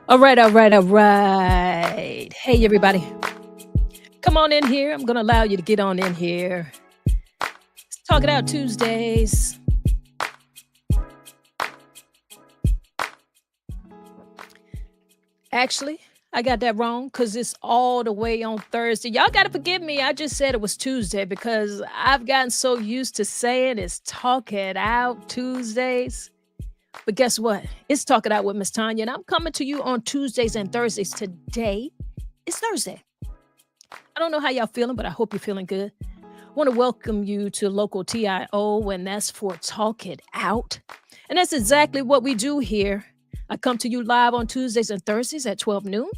All right, all right, all right. Hey, everybody. Come on in here. I'm going to allow you to get on in here. Let's talk it out Tuesdays. Actually, I got that wrong because it's all the way on Thursday. Y'all got to forgive me. I just said it was Tuesday because I've gotten so used to saying it's Talk It Out Tuesdays. But guess what? It's Talk It Out with MsTonya, and I'm coming to you on Tuesdays and Thursdays. Today is Thursday. I don't know how y'all feeling, but I hope you're feeling good. I want to welcome you to local TIO, and that's for Talk It Out. And that's exactly what we do here. I come to you live on Tuesdays and Thursdays at 12 noon,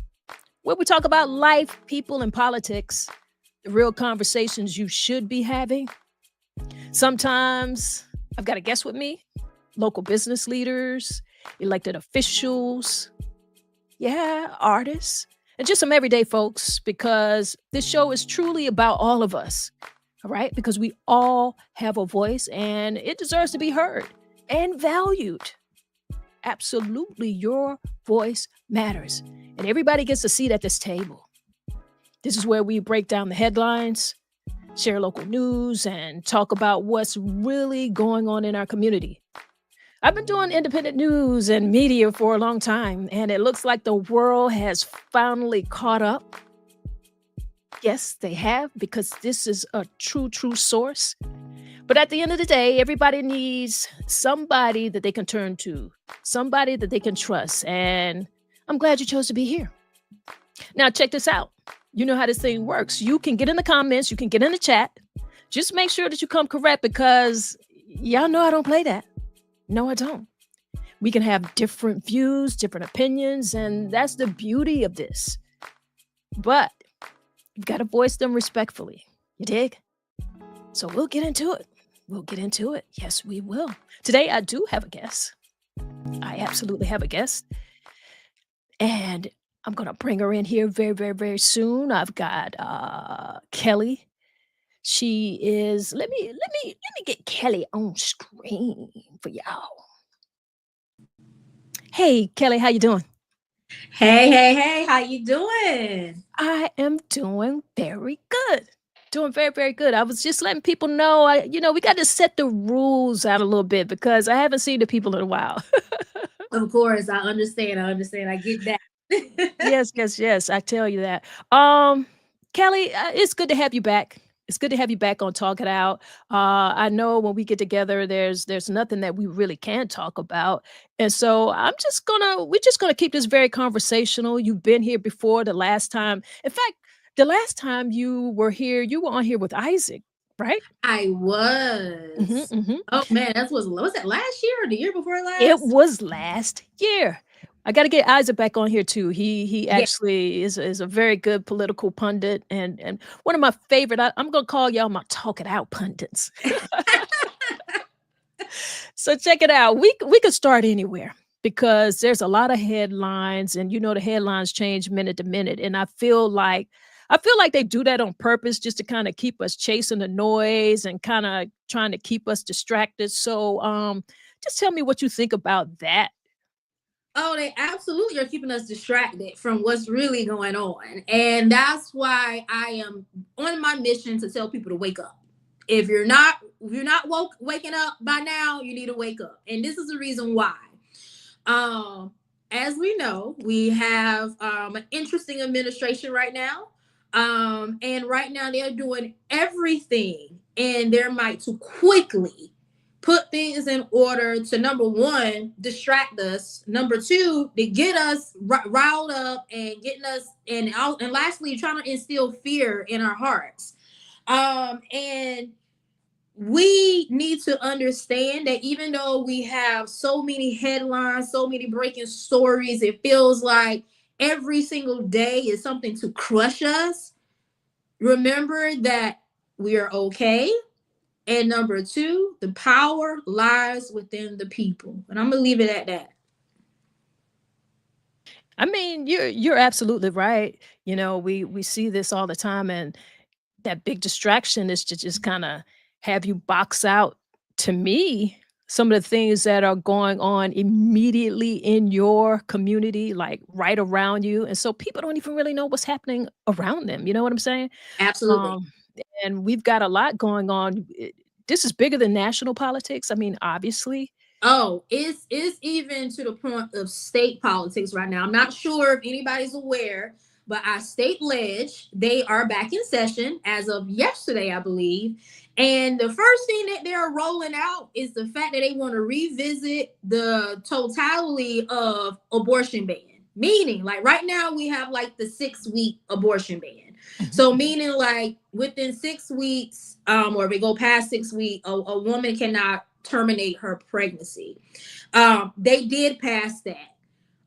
where we talk about life, people, and politics, the real conversations you should be having. Sometimes I've got a guest with me, local business leaders, elected officials, artists, and just some everyday folks, because this show is truly about all of us. All right. Because we all have a voice and it deserves to be heard and valued. Absolutely. Your voice matters. And everybody gets a seat at this table. This is where we break down the headlines, share local news, and talk about what's really going on in our community. I've been doing independent news and media for a long time, and it looks like the world has finally caught up. Yes, they have, because this is a true source. But at the end of the day, everybody needs somebody that they can turn to, somebody that they can trust. And I'm glad you chose to be here. Now, check this out. You know how this thing works. You can get in the comments, you can get in the chat. Just make sure that you come correct, because y'all know I don't play that. No, I don't. We can have different views, different opinions, and that's the beauty of this. But you've got to voice them respectfully. You dig? So we'll get into it. We'll get into it. Yes, we will. Today, I do have a guest. I absolutely have a guest. And I'm going to bring her in here very soon. I've got Kelli. She is, let me get Kelli on screen for y'all. Hey, Kelli, how you doing? Hey, how you doing? I am doing very good. Doing very good. I was just letting people know, we got to set the rules out a little bit because I haven't seen the people in a while. Of course, I understand. I get that. Yes. I tell you that. Kelli, it's good to have you back. It's good to have you back on Talk It Out. I know when we get together, there's nothing that we really can talk about, and so we're just gonna keep this very conversational. You've been here before the last time. In fact, the last time you were here, you were on here with Isaac, right? I Hmm was. hmm Oh man, that was that last year or the year before It last? was last year. I gotta get Isaac back on here too. He Yeah. actually is a very good political pundit and one of my favorite. I'm gonna call y'all my talk it out pundits. So check it out. We could start anywhere because there's a lot of headlines, and the headlines change minute to minute. And I feel like they do that on purpose just to kind of keep us chasing the noise and kind of trying to keep us distracted. So just tell me what you think about that. Oh, they absolutely are keeping us distracted from what's really going on. And that's why I am on my mission to tell people to wake up. If you're not waking up by now, you need to wake up. And this is the reason why. Um, as we know, we have an interesting administration right now. And right now they're doing everything in their might to quickly put things in order to, number one, distract us. Number two, to get us riled up and getting us, and lastly, trying to instill fear in our hearts. And we need to understand that even though we have so many headlines, so many breaking stories, it feels like every single day is something to crush us. Remember that we are okay. And number two, the power lies within the people. And I'm going to leave it at that. I mean, you're absolutely right. We see this all the time, and that big distraction is to just kind of have you box out, to me, some of the things that are going on immediately in your community, like right around you. And so people don't even really know what's happening around them. You know what I'm saying? Absolutely. Um, and we've got a lot going on. This is bigger than national politics. I mean, obviously. Oh, it's even to the point of state politics right now. I'm not sure if anybody's aware, but our state ledge, they are back in session as of yesterday, I believe. And the first thing that they're rolling out is the fact that they want to revisit the totality of abortion ban. Meaning, like right now, we have like the 6 week abortion ban. Mhm, So, mhm. meaning like within 6 weeks, or if we go past 6 weeks, a woman cannot terminate her pregnancy. They did pass that.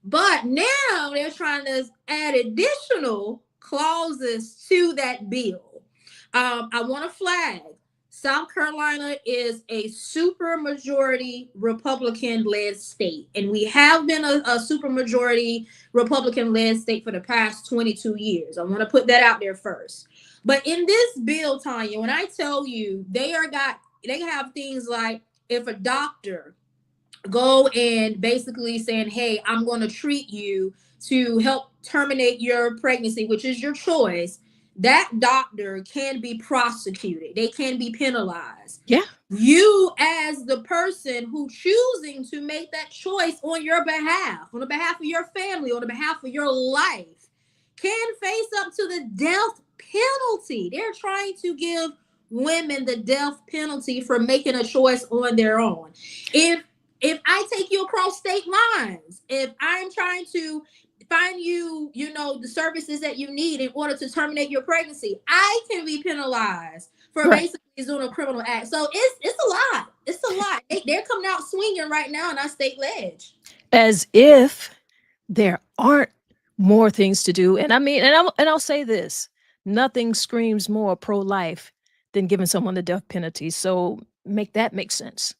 But now they're trying to add additional clauses to that bill. I want to flag South Carolina is a super majority Republican led state, and we have been a super majority Republican led state for the past 22 years. I want to put that out there first. But in this bill, Tanya, when I tell you they have things like if a doctor go and basically saying, hey, I'm going to treat you to help terminate your pregnancy, which is your choice, that doctor can be prosecuted. They can be penalized. Yeah. You, as the person who choosing to make that choice on your behalf, on the behalf of your family, on the behalf of your life, can face up to the death penalty. They're trying to give women the death penalty for making a choice on their own. If if I take you across state lines, if I'm trying to find you, the services that you need in order to terminate your pregnancy, I can be penalized for Right. basically doing a criminal act. So it's a lot. It's a lot. They're coming out swinging right now in our state ledge. As if there aren't more things to do. And I mean, and I'll say this: nothing screams more pro-life than giving someone the death penalty. So make that make sense.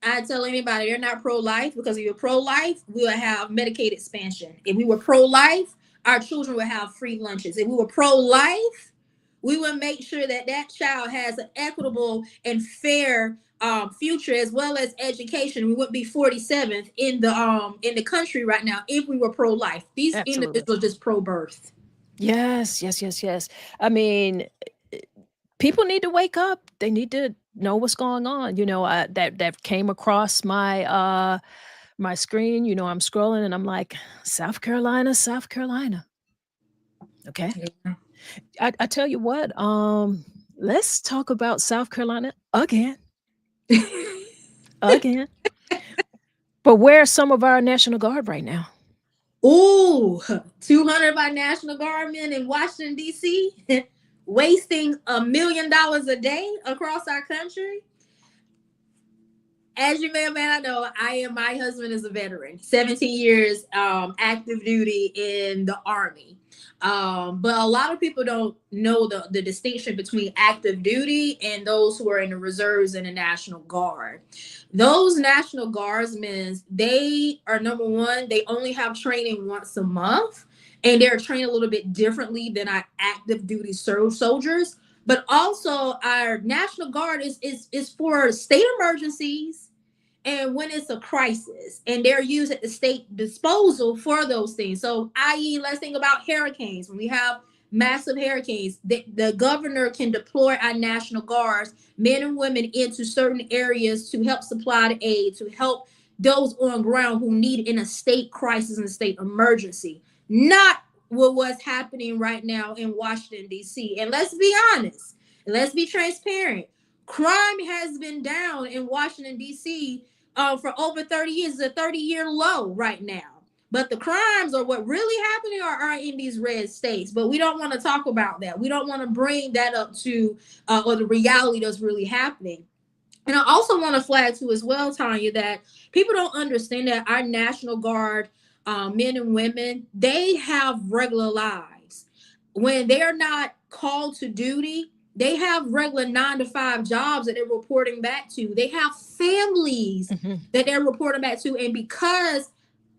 I tell anybody they're not pro-life because if you're pro-life, we would have Medicaid expansion. If we were pro-life, our children would have free lunches. If we were pro-life, we would make sure that that child has an equitable and fair future as well as education. We wouldn't be 47th in the country right now if we were pro-life. These Absolutely. individuals just pro-birth. Yes, yes, yes, yes. I mean, people need to wake up. They need to know what's going on. That came across my screen. I'm scrolling and I'm like, South Carolina, South Carolina. Okay. Yeah. I tell you what, let's talk about South Carolina again. Again. But where's some of our National Guard right now? Ooh, 200 by National Guardmen in Washington, D.C., wasting $1 million a day across our country. As you may or may not know, my husband is a veteran, 17 years active duty in the Army. But a lot of people don't know the distinction between active duty and those who are in the reserves and the National Guard. Those National Guardsmen, they are number one, they only have training once a month, and they're trained a little bit differently than our active duty soldiers. But also, our National Guard is for state emergencies and when it's a crisis, and they're used at the state disposal for those things. So, i.e., let's think about hurricanes. When we have massive hurricanes, the governor can deploy our National Guards, men and women, into certain areas to help supply the aid, to help those on ground who need it in a state crisis and state emergency. Not what was happening right now in Washington, D.C. And let's be honest, and let's be transparent. Crime has been down in Washington, D.C. For over 30 years. It's a 30-year low right now. But the crimes or what really happening are in these red states. But we don't want to talk about that. We don't want to bring that up to or the reality that's really happening. And I also want to flag too as well, Tanya, that people don't understand that our National Guard men and women, they have regular lives. When they're not called to duty, they have regular 9 to 5 jobs that they're reporting back to. They have families Mhm. that they're reporting back to. And because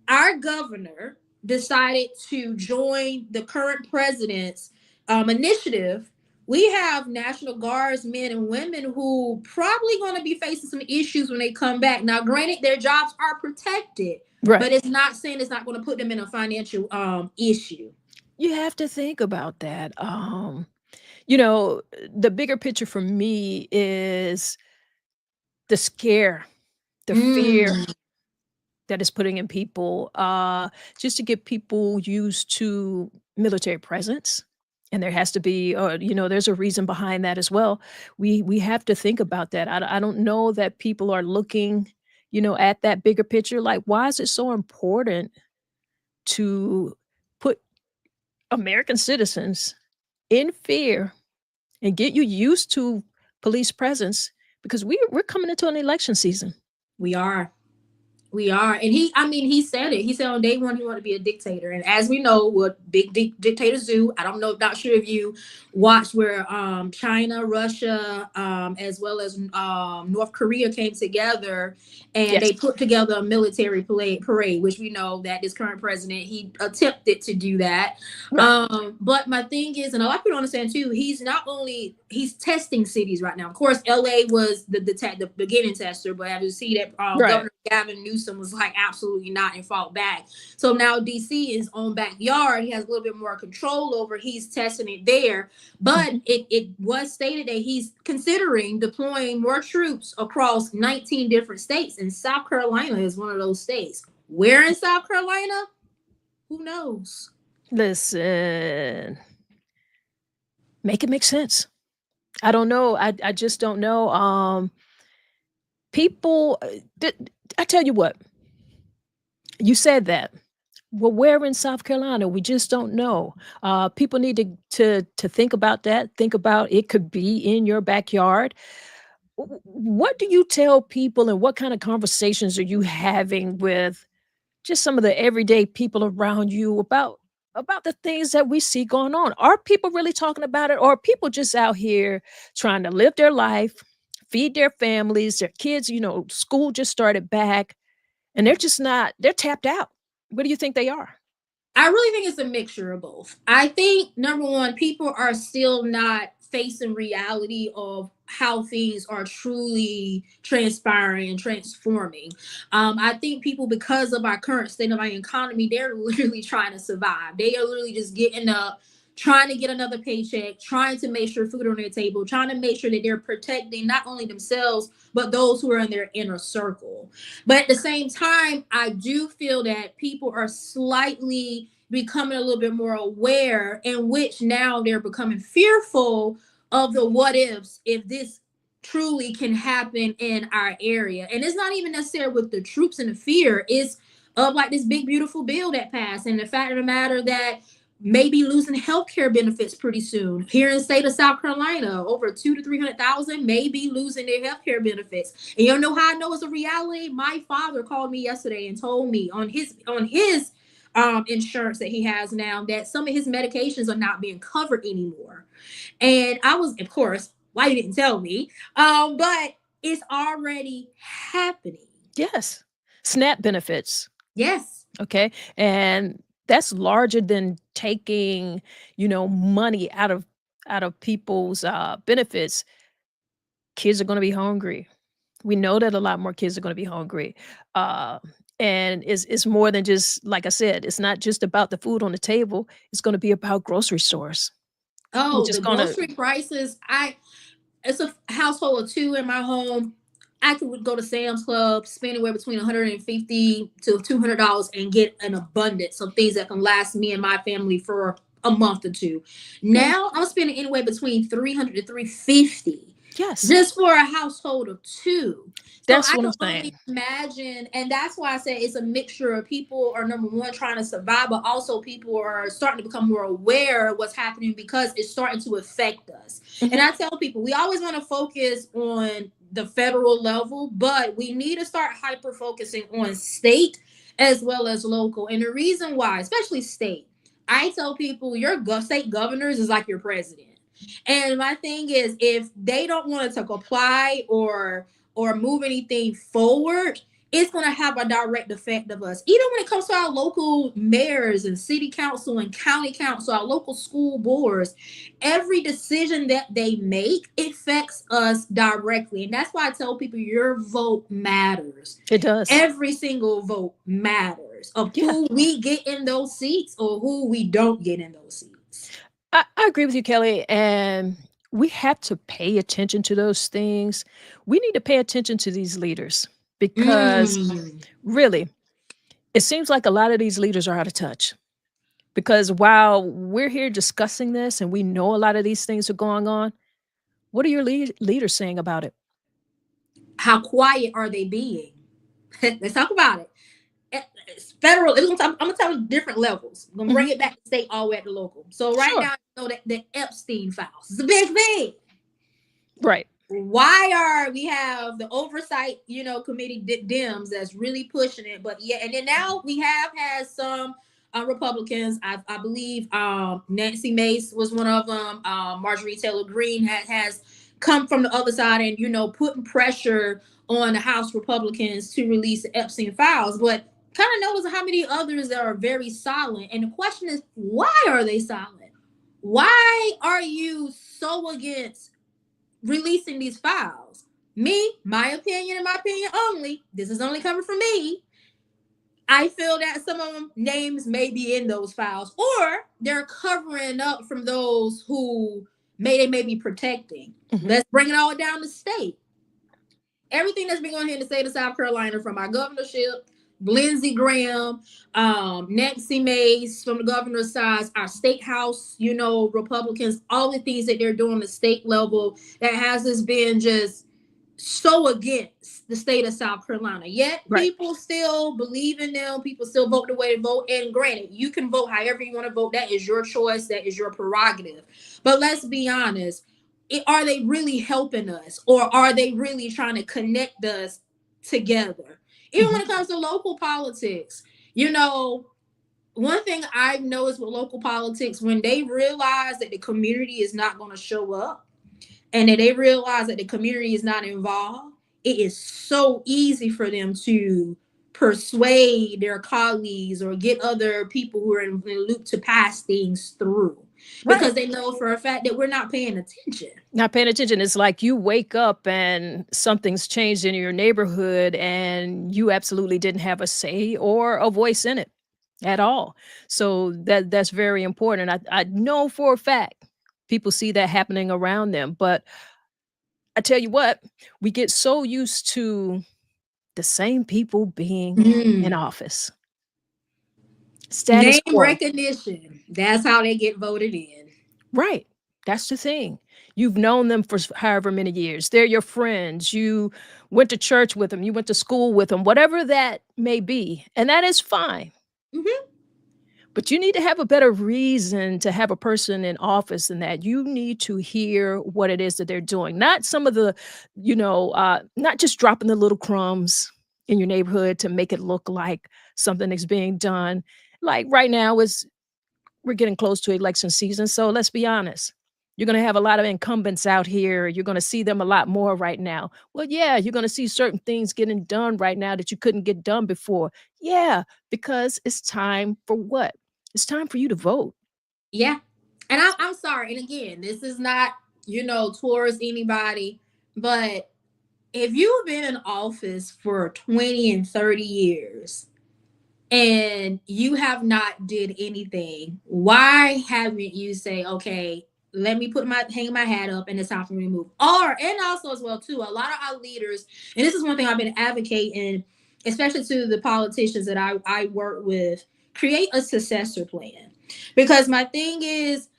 our governor decided to join the current president's initiative we have National Guards men and women who probably going to be facing some issues when they come back. Now, granted, their jobs are protected, Right. but it's not saying it's not going to put them in a financial issue. You have to think about that. You know, the bigger picture for me is the scare, the fear Mm, that is putting in people, just to get people used to military presence. And there has to be, there's a reason behind that as well. We have to think about that. I don't know that people are looking, at that bigger picture. Like, why is it so important to put American citizens in fear and get you used to police presence because we're coming into an election season. we are. We are. And I mean, he said it. He said on day one he wanted to be a dictator. And as we know, what big dictators do, I don't know, not sure if you watched where China, Russia, as well as North Korea came together and Yes. they put together a military parade, which we know that this current president, he attempted to do that. Right. But my thing is, and a lot of people don't understand too, he's testing cities right now. Of course, LA was the beginning tester, but as you see that Right. Governor Gavin Newsom was like absolutely not and fought back. So now DC is own backyard. He has a little bit more control over. He's testing it there, but Mhm. it was stated that he's considering deploying more troops across 19 different states, and South Carolina is one of those states. Where in South Carolina? Who knows? Listen, make it make sense. I don't know. I just don't know. People, I tell you what, you said that. Well, where in South Carolina? We just don't know. People need to think about that. Think about it could be in your backyard. What do you tell people, and what kind of conversations are you having with just some of the everyday people around you about the things that we see going on? Are people really talking about it, or are people just out here trying to live their life, feed their families, their kids? School just started back, and they're just not. They're tapped out. What do you think they are? I really think it's a mixture of both. I think number one, people are still not facing reality of how things are truly transpiring and transforming. I think people, because of our current state of our economy, they're literally trying to survive. They are literally just getting up, trying to get another paycheck, trying to make sure food on their table, trying to make sure that they're protecting not only themselves but those who are in their inner circle. But at the same time, I do feel that people are slightly becoming a little bit more aware, in which now they're becoming fearful of the what ifs if this truly can happen in our area. And it's not even necessarily with the troops and the fear, it's of like this big beautiful bill that passed, and the fact of the matter that maybe losing healthcare benefits pretty soon. Here in the state of South Carolina, over 2 to 300,000 may be losing their healthcare benefits. And you know how I know it's a reality? My father called me yesterday and told me on his insurance that he has now that some of his medications are not being covered anymore. And I was, of course, why you didn't tell me? But it's already happening. Yes, SNAP benefits. Yes. Okay, and that's larger than taking money out of people's benefits. Kids are going to be hungry. We know that a lot more kids are gonna be hungry. Uh, and it's more than just like I said, it's not just about the food on the table, it's gonna be about grocery stores, which Oh, is the gonna. grocery prices. It's a household of two in my home. I could go to Sam's Club, spend anywhere between 150 to $200 and get an abundance of things that can last me and my family for a month or two. Yeah, Now I'm spending anywhere between 300 to 350 yes, just for a household of two. So that's I what I'm can only saying. imagine, and that's why I say it's a mixture of people are number one trying to survive, but also people are starting to become more aware of what's happening because it's starting to affect us. And Mhm. I tell people we always want to focus on the federal level, but we need to start hyper focusing on state as well as local. And the reason why, especially state, I tell people your state governors is like your president. And my thing is, if they don't want to comply or move anything forward, it's going to have a direct effect of us. Even when it comes to our local mayors and city council and county council, our local school boards, every decision that they make affects us directly. And that's why I tell people your vote matters. It does. Every single vote matters of Yeah. who we get in those seats or who we don't get in those seats. I agree with you, Kelly. And we have to pay attention to those things. We need to pay attention to these leaders because Mm. really, it seems like a lot of these leaders are out of touch. Because while we're here discussing this and we know a lot of these things are going on, what are your leaders saying about it? How quiet are they being? Let's talk about it. It's federal. I'm gonna tell you different levels. I'm gonna Mhm. bring it back to state all the way at the local. So right Sure. now, you know that the Epstein files. It's a big thing. Right. Why are we have the oversight, committee Dems that's really pushing it? But yeah, and then now we have had some Republicans. I believe Nancy Mace was one of them. Marjorie Taylor Greene has come from the other side and putting pressure on the House Republicans to release the Epstein files. But kind of notice how many others that are very silent. And the question is, why are they silent? Why are you so against releasing these files? Me, my opinion and my opinion only. This is only coming from me. I feel that some of them names may be in those files, or they're covering up from those who they may be protecting. Mhm. Let's bring it all down to state. Everything that's been going here in the state of South Carolina, from our governorship, Lindsey Graham, Nancy Mace from the governor's side, our state house, Republicans, all the things that they're doing at the state level that has us been just so against the state of South Carolina. Yet Right. people still believe in them. People still vote the way they vote. And granted, you can vote however you want to vote. That is your choice. That is your prerogative. But let's be honest. Are they really helping us, or are they really trying to connect us together? Even when Mhm. it comes to local politics, one thing I've noticed with local politics, when they realize that the community is not going to show up and that they realize that the community is not involved, it is so easy for them to persuade their colleagues or get other people who are in the loop to pass things through, because Right. they know for a fact that we're not paying attention. Not paying attention. It's like you wake up and something's changed in your neighborhood and you absolutely didn't have a say or a voice in it at all. So that's very important. I know for a fact people see that happening around them. But I tell you what, we get so used to the same people being in Mm. office. Status Name quo. recognition. That's how they get voted in. Right. That's the thing. You've known them for however many years. They're your friends. You went to church with them. You went to school with them, whatever that may be. And that is fine. Hmm. But you need to have a better reason to have a person in office than that. You need to hear what it is that they're doing, not some of the, not just dropping the little crumbs in your neighborhood to make it look like something is being done. Like right now is we're getting close to election season, so let's be honest. You're gonna have a lot of incumbents out here. You're gonna see them a lot more right now. Well, yeah, you're gonna see certain things getting done right now that you couldn't get done before. Yeah, because it's time for what? It's time for you to vote. Yeah. And I'm sorry. And again, this is not, towards anybody, but if you've been in office for 20 and 30 years and you have not did anything, why haven't you say, okay, let me hang my hat up and it's time for me to move? Or, and also as well too, a lot of our leaders, and this is one thing I've been advocating, especially to the politicians that I work with, create a successor plan. Because my thing is,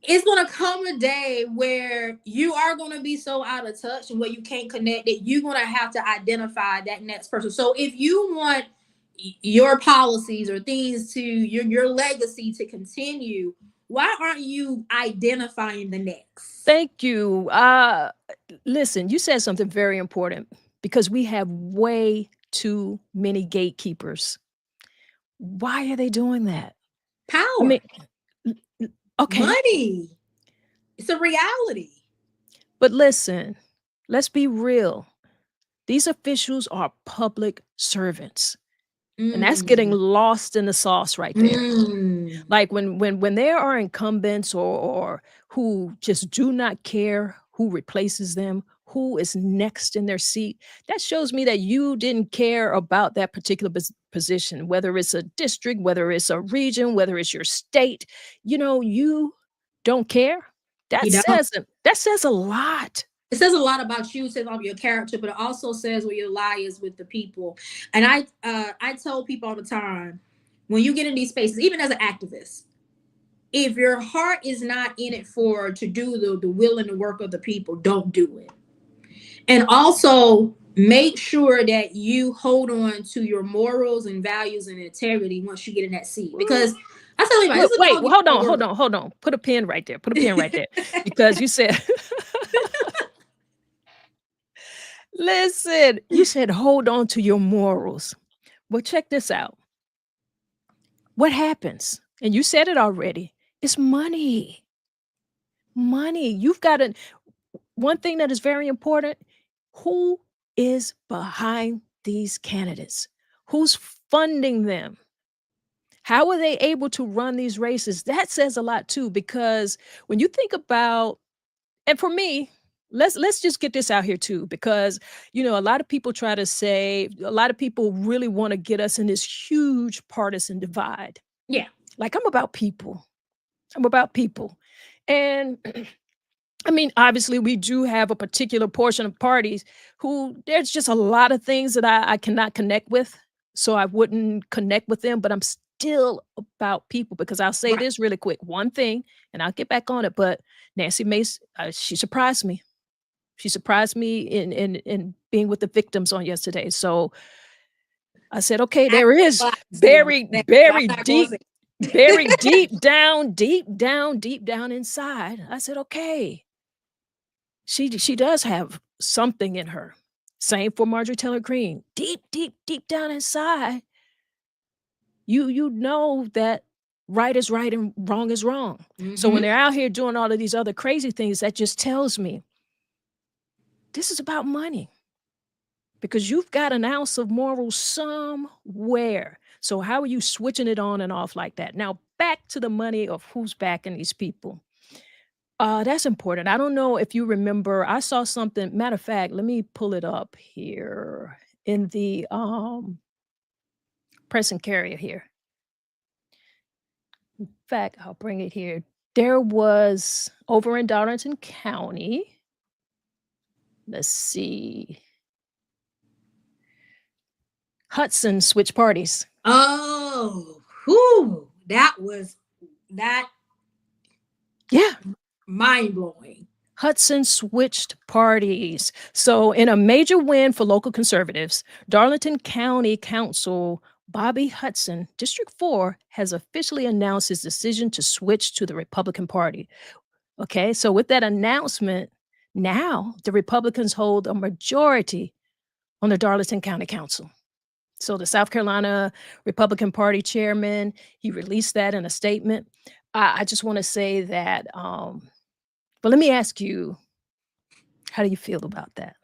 it's going to come a day where you are going to be so out of touch and where you can't connect that you're going to have to identify that next person. So if you want your policies or things to your legacy to continue, why aren't you identifying the next? Thank you. Listen, you said something very important because we have way too many gatekeepers. Why are they doing that? I mean, Power, l- okay, money. It's a reality. but listen, let's be real. These officials are public servants. And that's getting Mm. lost in the sauce right there. Mm. Like when there are incumbents or who just do not care who replaces them, who is next in their seat, that shows me that you didn't care about that particular position, whether it's a district, whether it's a region, whether it's your state. You don't care. That You don't. says that says a lot. It says a lot about you, it says about your character, but it also says where your lie is with the people. And I tell people all the time, when you get in these spaces, even as an activist, if your heart is not in it for to do the will and the work of the people, don't do it. And also make sure that you hold on to your morals and values and integrity once you get in that seat. Because I tell you, Wait, it's a wait, dog well, eat hold on, dog hold world. on, hold on. Put a pin right there. Put a pin right there. Because you said, listen, you said hold on to your morals. Well, check this out. What happens? And you said it already. It's money. Money. You've got to, one thing that is very important, who is behind these candidates? Who's funding them? How are they able to run these races? That says a lot too, because when you think about, and for me, let's just get this out here too, because a lot of people try to say, a lot of people really want to get us in this huge partisan divide. Yeah. Like I'm about people. I'm about people. And I mean, obviously, we do have a particular portion of parties who there's just a lot of things that I cannot connect with. So I wouldn't connect with them, but I'm still about people because I'll say Right. this really quick. One thing, and I'll get back on it. But Nancy Mace, she surprised me. She surprised me in being with the victims on yesterday. So I said, okay, I there is say on that, but I'm not going to say. buried deep down inside. I said, okay, she does have something in her. Same for Marjorie Taylor Greene. Deep down inside, you know that right is right and wrong is wrong. So when Mm-hmm. they're out here doing all of these other crazy things, that just tells me this is about money. Because you've got an ounce of moral somewhere. So how are you switching it on and off like that? Now back to the money of who's backing these people. That's important. I don't know if you remember, I saw something. Matter of fact, let me pull it up here in the press and carrier here. In fact, I'll bring it here. There was over in Darlington County. Let's see. Hudson switched parties. Oh, whew, that was that Yeah. mind blowing. Hudson switched parties. So, in a major win for local conservatives, Darlington County Council Bobby Hudson, District 4, has officially announced his decision to switch to the Republican Party. Okay, so with that announcement, now the Republicans hold a majority on the Darlington County Council. So, the South Carolina Republican Party chairman, he released that in a statement. I just want to say that, but let me ask you, how do you feel about that?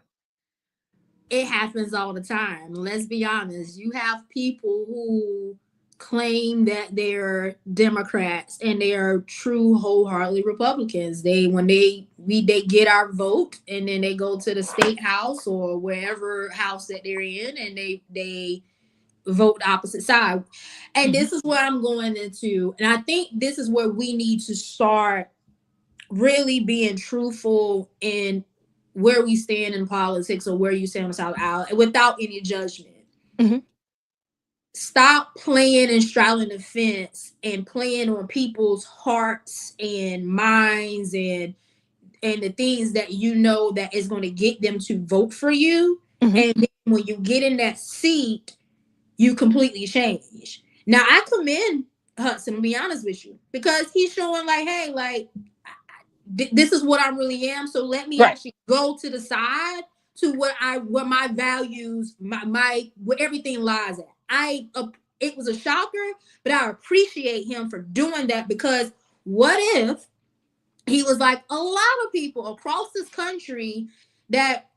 It happens all the time. Let's be honest. You have people who claim that they're Democrats and they are true wholeheartedly Republicans. They get our vote and then they go to the state house or wherever house that they're in and they vote the opposite side. And Mhm. this is where I'm going into. And I think this is where we need to start really being truthful in where we stand in politics or where you stand on the side aisle without any judgment. Mhm. Stop playing and straddling the fence and playing on people's hearts and minds and the things that you know that is going to get them to vote for you. Mhm. And then when you get in that seat, you completely change. Now I commend Hudson, to be honest with you, because he's showing like, hey, like this is what I really am. So let me Right. actually go to the side to where my values, my where everything lies at. It was a shocker, but I appreciate him for doing that because what if he was like a lot of people across this country that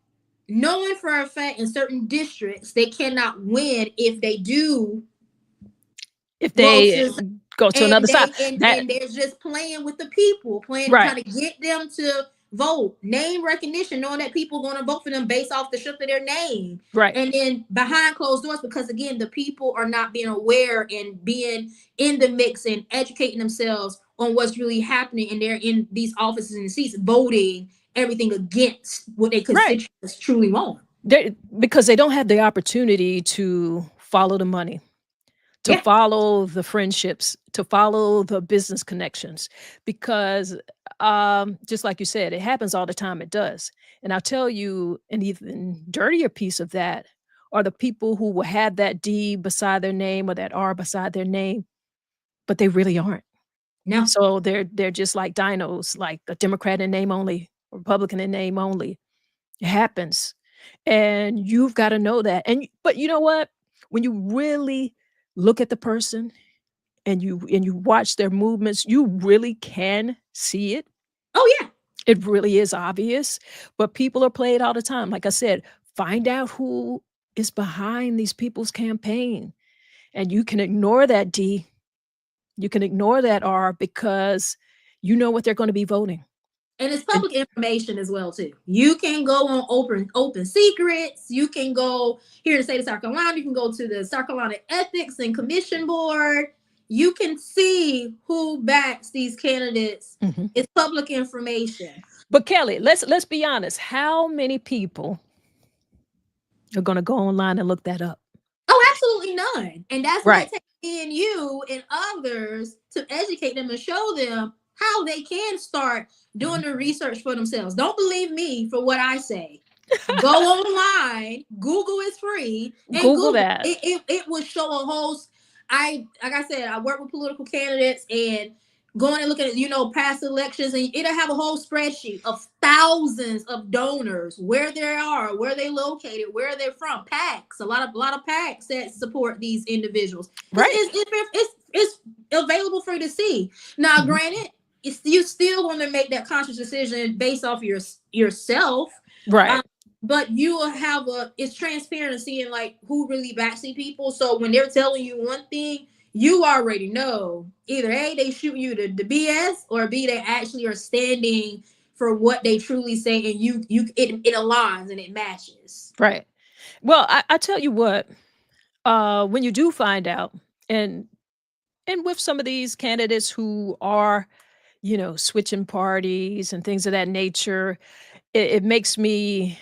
knowing for a fact in certain districts they cannot win if they do If go they to, go to and another side, they and, that and they're just playing with the people, playing, right, trying to get them to vote, name recognition, knowing that people are going to vote for them based off the strength of their name, right, and then behind closed doors, because again the people are not being aware and being in the mix and educating themselves on what's really happening, and they're in these offices and seats voting everything against what they right. consider as truly wrong. Because they don't have the opportunity to follow the money, to Yeah. follow the friendships, to follow the business connections, because, just like you said, it happens all the time, it does. And I'll tell you an even dirtier piece of that are the people who will have that D beside their name or that R beside their name, but they really aren't. No. So they're just like dinos, like a Democrat in name only, Republican in name only. It happens, and you've gotta know that, but you know what? When you really look at the person and you watch their movements, you really can see it. Oh yeah. It really is obvious, but people are played all the time. Like I said, find out who is behind these people's campaign, and you can ignore that D, you can ignore that R because you know what they're gonna be voting. And it's And public information as well too. You can go on open secrets. You can go here in the state of South Carolina. You can go to the South Carolina Ethics and Commission Board. You can see who backs these candidates. mhm. It's public information. But Kelly, let's be honest, how many people are gonna go online and look that up? Oh, absolutely none. And that's what Right. it takes me and you and others to educate them and show them how they can start doing Mhm. the research for themselves. Don't believe me for what I say. Go online, Google is free, and Google Google that. it will show a whole. I like I said, I work with political candidates and going and looking at past elections, and it'll have a whole spreadsheet of thousands of donors, where they are, where they located, where they're from, PACs, a lot of PACs that support these individuals. It's Right. it's, it's, it's available for you to see. Now, Mhm. granted, it's you still want to make that conscious decision based off yourself. Right. um, but you will have it's transparent and seeing like who really backs these people. So when they're telling you one thing, you already know either A, they shoot you the BS, or B, they actually are standing for what they truly say, and it aligns and it matches. Right. Well, I tell you what, when you do find out, and with some of these candidates who are, switching parties and things of that nature, it makes me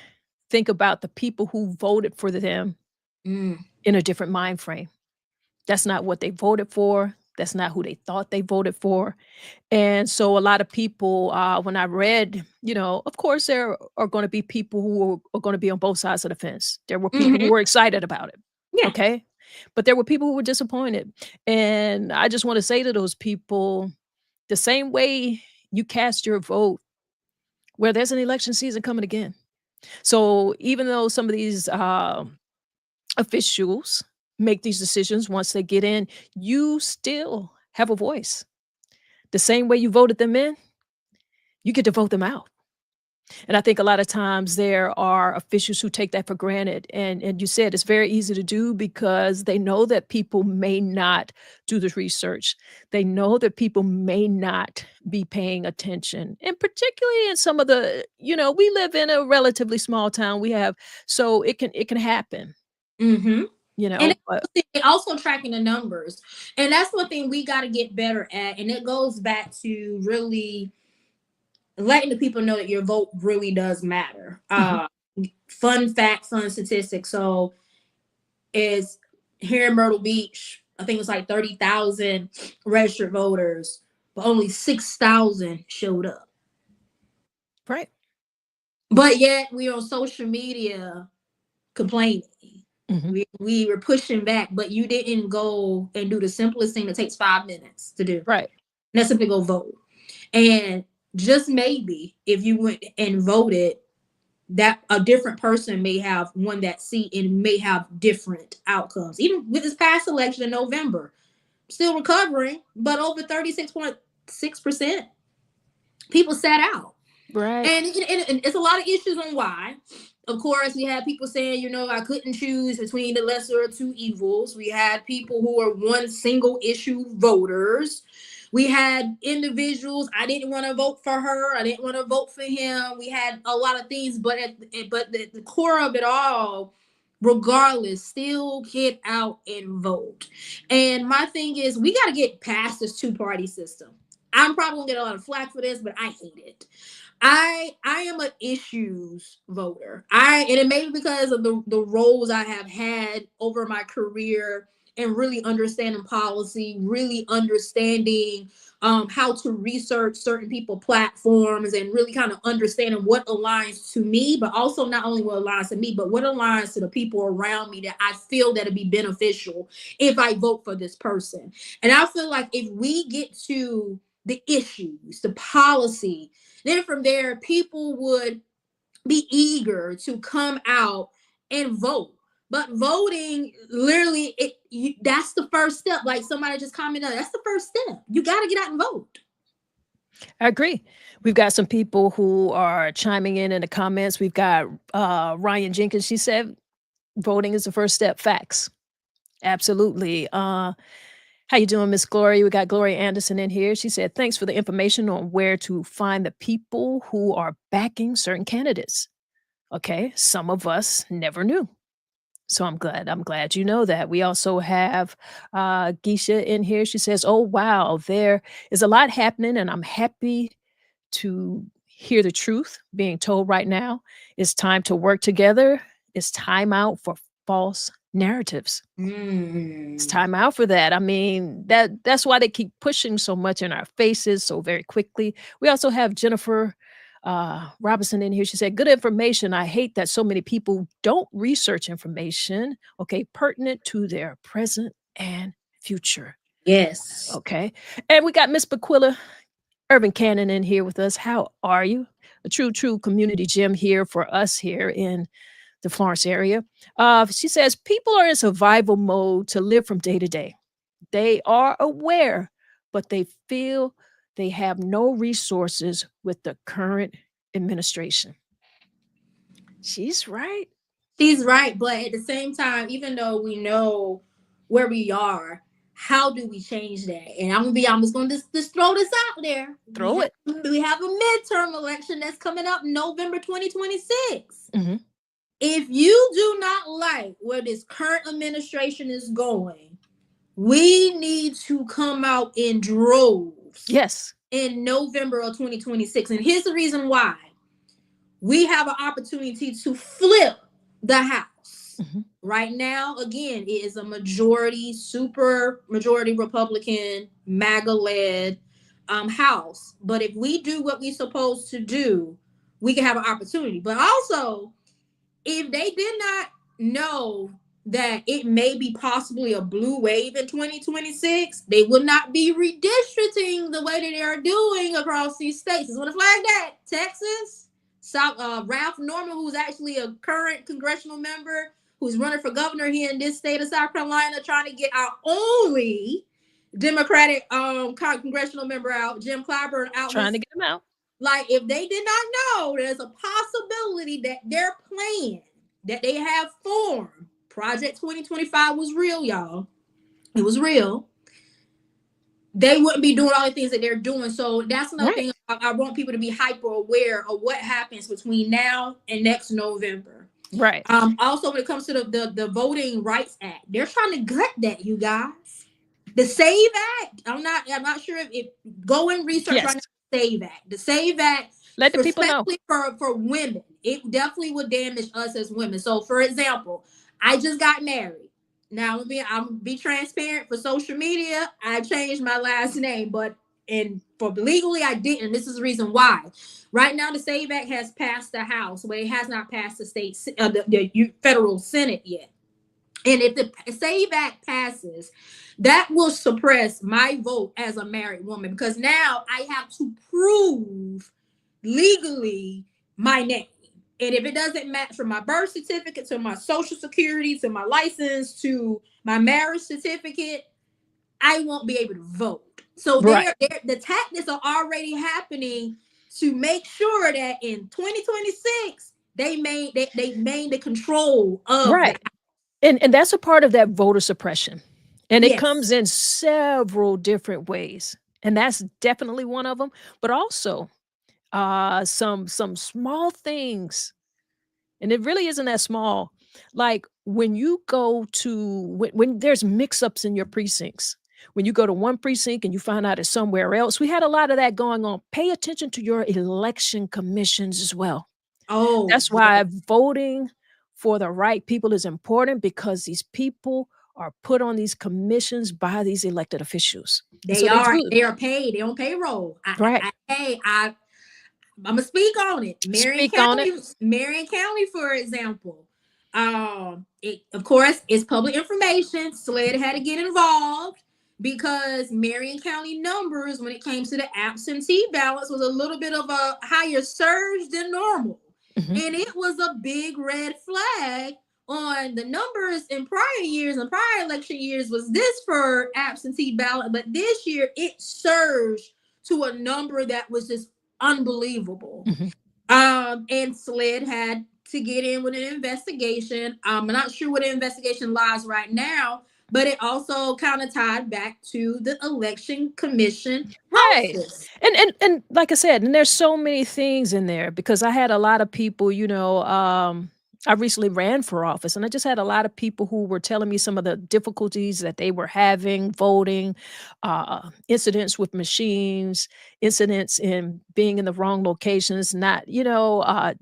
think about the people who voted for them Mm. in a different mind frame. That's not what they voted for. That's not who they thought they voted for. And so a lot of people, when I read, of course, there are going to be people who are going to be on both sides of the fence. There were people who Hmm. were excited about it. Yeah. Okay. But there were people who were disappointed. And I just want to say to those people, the same way you cast your vote, where there's an election season coming again. So even though some of these officials make these decisions once they get in, you still have a voice. The same way you voted them in, you get to vote them out. And I think a lot of times there are officials who take that for granted. And you said it's very easy to do because they know that people may not do the research. They know that people may not be paying attention. And particularly in some of we live in a relatively small town. So it can happen, Hmm. And but they also tracking the numbers, and that's one thing we got to get better at. And it goes back to really letting the people know that your vote really does matter. mhm, Fun fact, fun statistics. So is here in Myrtle Beach, I think it was like 30,000 registered voters, but only 6,000 showed up. right. But yet we on social media complaining. Mhm, We were pushing back, but you didn't go and do the simplest thing that takes 5 minutes to do. And right. that's simply go vote. And just maybe if you went and voted, that a different person may have won that seat and may have different outcomes. Even with this past election in November, still recovering, but over 36.6% people sat out. Right. And it's a lot of issues on why. Of course, we had people saying, I couldn't choose between the lesser of two evils. We had people who are one single issue voters. We had individuals, I didn't want to vote for her. I didn't want to vote for him. We had a lot of things, but the core of it all, regardless, still get out and vote. And my thing is, we got to get past this two-party system. I'm probably gonna get a lot of flack for this, but I hate it. I am an issues voter. And it may be because of the roles I have had over my career and really understanding policy, really understanding how to research certain people platforms and really kind of understanding what aligns to me, but also not only what aligns to me, but what aligns to the people around me that I feel that'd be beneficial if I vote for this person. And I feel like if we get to the issues, the policy, then from there, people would be eager to come out and vote. But voting, literally, that's the first step. Like somebody just commented, that's the first step. You got to get out and vote. I agree. We've got some people who are chiming in the comments. We've got Ryan Jenkins. She said voting is the first step. Facts. Absolutely. How you doing, Miss Gloria? We got Gloria Anderson in here. She said, thanks for the information on where to find the people who are backing certain candidates. Okay, some of us never knew. So I'm glad you know that. We also have Geisha in here. She says, oh wow, there is a lot happening, and I'm happy to hear the truth being told right now. It's time to work together. It's time out for false narratives. It's time out for that. I mean, that's why they keep pushing so much in our faces so very quickly. We also have Jennifer Robinson in here. She said, good information. I hate that so many people don't research information, okay, pertinent to their present and future. Yes. Okay. And we got Miss Bequilla Irvin Cannon in here with us. How are you? A true community gem here for us here in the Florence area. She says people are in survival mode to live from day to day. They are aware, but they feel they have no resources with the current administration. She's right. She's right. But at the same time, even though we know where we are, how do we change that? And I'm just going to just throw this out there. Throw it. We have a midterm election that's coming up November 2026. Mm-hmm. If you do not like where this current administration is going, we need to come out in droves. Yes. In November of 2026. And here's the reason why. We have an opportunity to flip the house. Mm-hmm. Right now, again, it is a super majority Republican, MAGA-led house. But if we do what we're supposed to do, we can have an opportunity. But also, if they did not know that it may be possibly a blue wave in 2026, they would not be redistricting the way that they are doing across these states. Just want to flag that. Texas, Ralph Norman, who's actually a current congressional member, who's running for governor here in this state of South Carolina, trying to get our only Democratic congressional member out, Jim Clyburn, out. Trying to get him out. Like, if they did not know, there's a possibility that their plan that they have formed, Project 2025 was real, y'all. It was real. They wouldn't be doing all the things that they're doing. So that's another thing. I want people to be hyper aware of what happens between now and next November. Right. Also, when it comes to the Voting Rights Act, they're trying to gut that, you guys. The SAVE Act. I'm not sure if go and research right now. SAVE Act. The SAVE Act. Let the people know. For women, it definitely would damage us as women. So, for example, I just got married. Now, I'm be transparent for social media. I changed my last name, but for legally, I didn't. This is the reason why. Right now, the SAVE Act has passed the House, but it has not passed the the federal Senate yet. And if the SAVE Act passes, that will suppress my vote as a married woman, because now I have to prove legally my name. And if it doesn't match from my birth certificate to my social security to my license to my marriage certificate, I won't be able to vote. So the tactics are already happening to make sure that in 2026 they made the control of the. Right. And that's a part of that voter suppression. And it comes Yes. in several different ways. And that's definitely one of them. But also, some small things, and it really isn't that small. Like when you go to when there's mix-ups in your precincts, when you go to one precinct and you find out it's somewhere else, we had a lot of that going on. Pay attention to your election commissions as well. Oh That's yeah, why voting for the right people is important because these people are put on these commissions by these elected officials. And they so they are do they are paid. They on payroll. right. Hey, I'm gonna speak on it. Speak on it. Marion County, for example. It of course it's public information. SLED had to get involved because Marion County numbers, when it came to the absentee ballots, was a little bit of a higher surge than normal, Mhm. and it was a big red flag on the numbers in prior years and prior election years. Was this for absentee ballot? But this year it surged to a number that was just unbelievable. Mhm. And SLED had to get in with an investigation. I'm not sure where the investigation lies right now, but it also kind of tied back to the election commission Right. office. And like I said, and there's so many things in there because I had a lot of people, I recently ran for office and I just had a lot of people who were telling me some of the difficulties that they were having voting, incidents with machines, incidents in being in the wrong locations, not,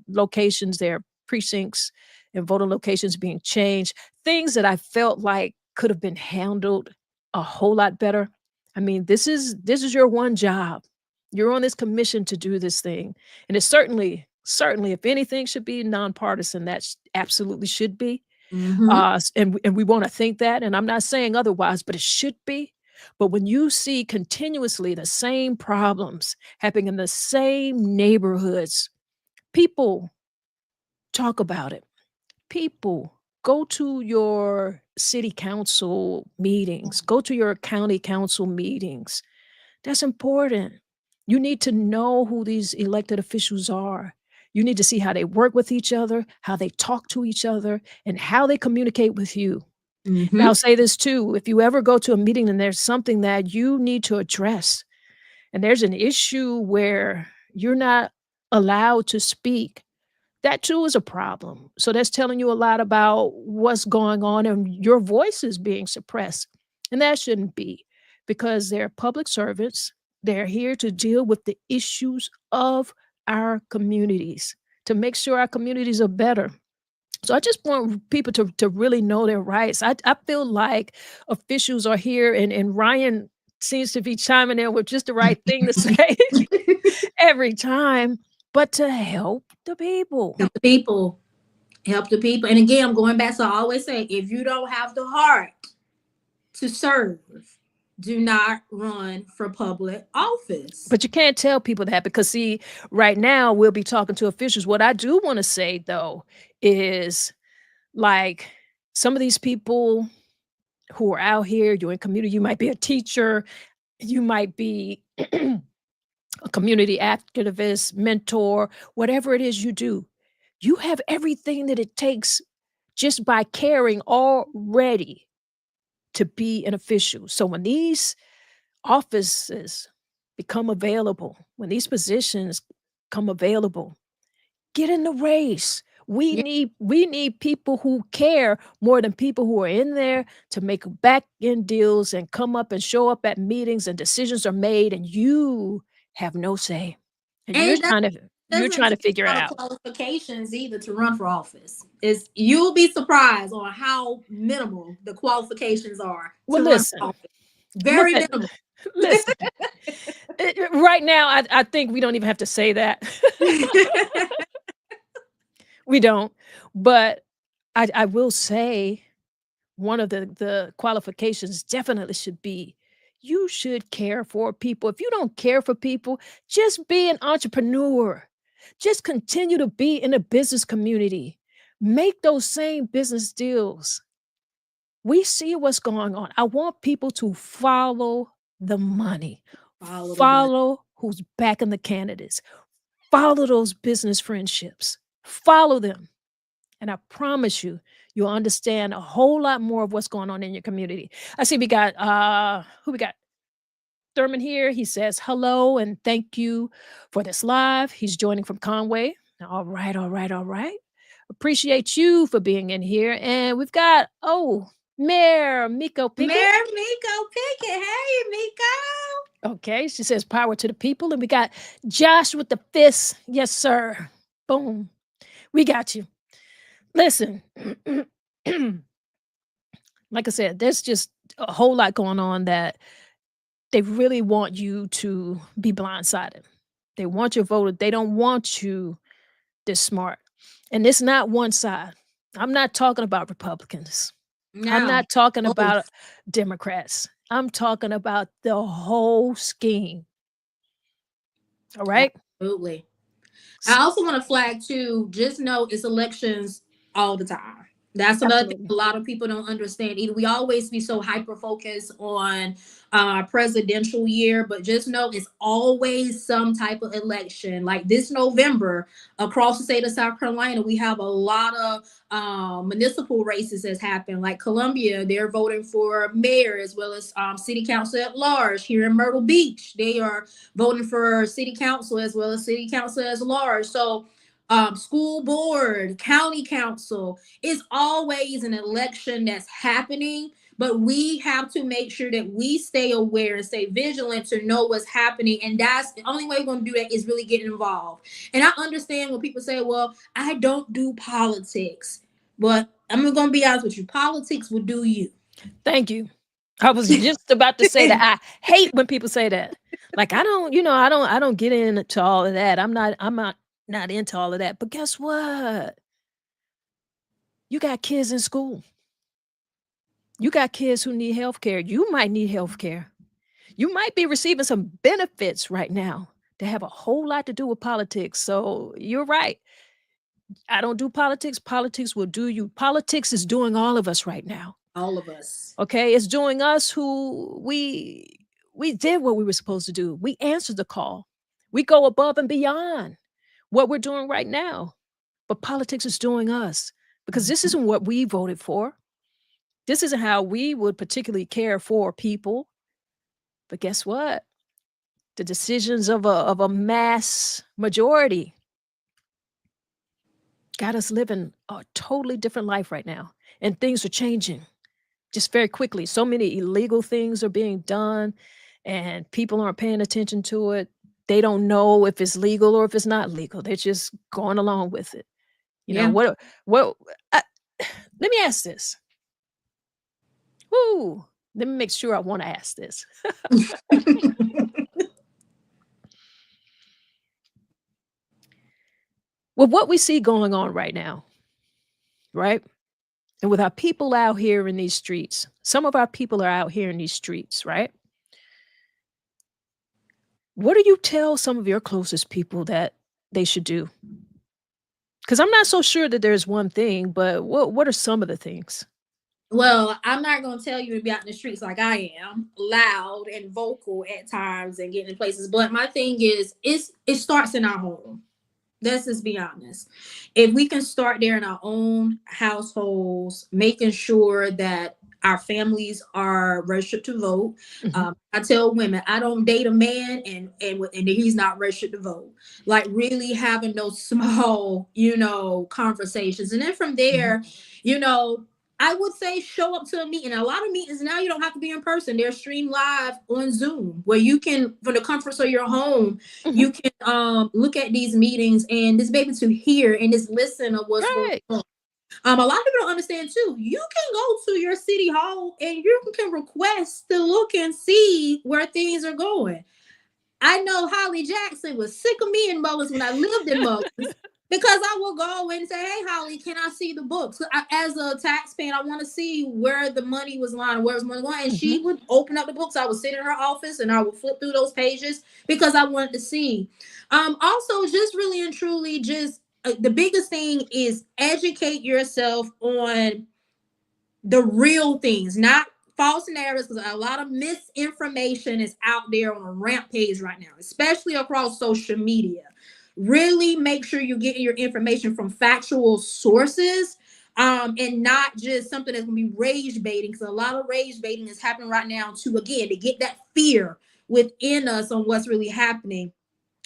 locations, their precincts and voting locations being changed, things that I felt like could have been handled a whole lot better. I mean, this is your one job. You're on this commission to do this thing, and it's certainly, if anything should be nonpartisan, absolutely should be. Mm-hmm. And we wanna think that, and I'm not saying otherwise, but it should be. But when you see continuously the same problems happening in the same neighborhoods, people talk about it. People go to your city council meetings, go to your county council meetings. That's important. You need to know who these elected officials are. You need to see how they work with each other, how they talk to each other, and how they communicate with you. And Mm-hmm. I'll say this too, if you ever go to a meeting and there's something that you need to address, and there's an issue where you're not allowed to speak, that too is a problem. So that's telling you a lot about what's going on and your voice is being suppressed. And that shouldn't be because they're public servants. They're here to deal with the issues of our communities, to make sure our communities are better. So I just want people to really know their rights. I feel like officials are here and Ryan seems to be chiming in with just the right thing to say every time, but to help the people. Help the people. Help the people. And again, I'm going back. So I always say, if you don't have the heart to serve, do not run for public office. But you can't tell people that because see, right now we'll be talking to officials. What I do want to say though is like some of these people who are out here, you're in community, you might be a teacher, you might be a community activist, mentor, whatever it is you do. You have everything that it takes just by caring already to be an official. So when these offices become available, when these positions come available, get in the race. Yeah. We need people who care more than people who are in there to make back end deals and come up and show up at meetings and decisions are made and you have no say. And And it you're doesn't trying to take figure a it lot of out. qualifications either to run for office. Is you'll be surprised on how minimal the qualifications are Well, to run for listen, office. look Very at minimal. listen. Right now, I think we don't even have to say that. We don't. But I will say one of the qualifications definitely should be you should care for people. If you don't care for people, just be an entrepreneur. Just continue to be in the business community. Make those same business deals. We see what's going on. I want people to follow the money. Follow the money. Follow who's backing the candidates. Follow those business friendships. Follow them. And I promise you, you'll understand a whole lot more of what's going on in your community. I see we got who we got? Thurman here. He says hello and thank you for this live. He's joining from Conway. All right, all right, all right. Appreciate you for being in here. And we've got, Mayor Miko Pickett. Mayor Miko Pickett. Hey, Miko. Okay, she says power to the people. And we got Josh with the fist. Yes, sir. Boom. We got you. Listen, like I said, there's just a whole lot going on that they really want you to be blindsided. They want your vote. They don't want you this smart. And it's not one side. I'm not talking about Republicans. I'm No. not talking Both. about Democrats. I'm talking about the whole scheme. All right? Absolutely. I also want to flag too, just know it's elections all the time. That's another thing Absolutely. a lot of people don't understand either. We always be so hyper focused on presidential year, but just know it's always some type of election. Like this November, across the state of South Carolina, we have a lot of municipal races that's happened. Like Columbia, they're voting for mayor as well as city council at large. Here in Myrtle Beach, they are voting for city council as well as city council as large. So school board, county council, it's always an election that's happening, but we have to make sure that we stay aware and stay vigilant to know what's happening. And that's the only way we're going to do that is really getting involved. And I understand when people say, well, I don't do politics, but I'm going to be honest with you, politics will do you. Thank you. I was just about to say that. I hate when people say that. Like I don't, I don't get into all of that. I'm not into all of that. But guess what? You got kids in school. You got kids who need health care. You might need health care. You might be receiving some benefits right now that have a whole lot to do with politics. So you're right. I don't do politics. Politics will do you. Politics is doing all of us right now. All of us. Okay, it's doing us who we did what we were supposed to do. We answered the call. We go above and beyond what we're doing right now. But politics is doing us because this isn't what we voted for. This isn't how we would particularly care for people. But guess what? The decisions of a mass majority got us living a totally different life right now. And things are changing just very quickly. So many illegal things are being done and people aren't paying attention to it. They don't know if it's legal or if it's not legal. They're just going along with it. You know, Yeah. what I, let me ask this. Woo, let me make sure I want to ask this. With what we see going on right now, right? And with our people out here in these streets, some of our people are out here in these streets, right? What do you tell some of your closest people that they should do? Because I'm not so sure that there's one thing, but what are some of the things? Well, I'm not going to tell you to be out in the streets like I am, loud and vocal at times and getting in places. But my thing is, it starts in our home. Let's just be honest. If we can start there in our own households, making sure that our families are registered to vote. I tell women I don't date a man and he's not registered to vote. Like really having those small, conversations, and then from there, you know, I would say show up to a meeting. A lot of meetings now you don't have to be in person. They're streamed live on Zoom where you can, from the comforts of your home, you can look at these meetings and just be able to hear and just listen of what's going on. A lot of people don't understand too. You can go to your city hall and you can request to look and see where things are going. I know Holly Jackson was sick of me in Mullins when I lived in Mullins because I will go and say, "Hey, Holly, can I see the books?" As a taxpayer, I want to see where the money was lying, where was money going. And she would open up the books. I would sit in her office and I would flip through those pages because I wanted to see. Also, just really and truly, just the biggest thing is educate yourself on the real things, not false narratives, because a lot of misinformation is out there on a rampage right now, especially across social media. Really make sure you're getting your information from factual sources, and not just something that's going to be rage baiting, because a lot of rage baiting is happening right now to, again, to get that fear within us on what's really happening.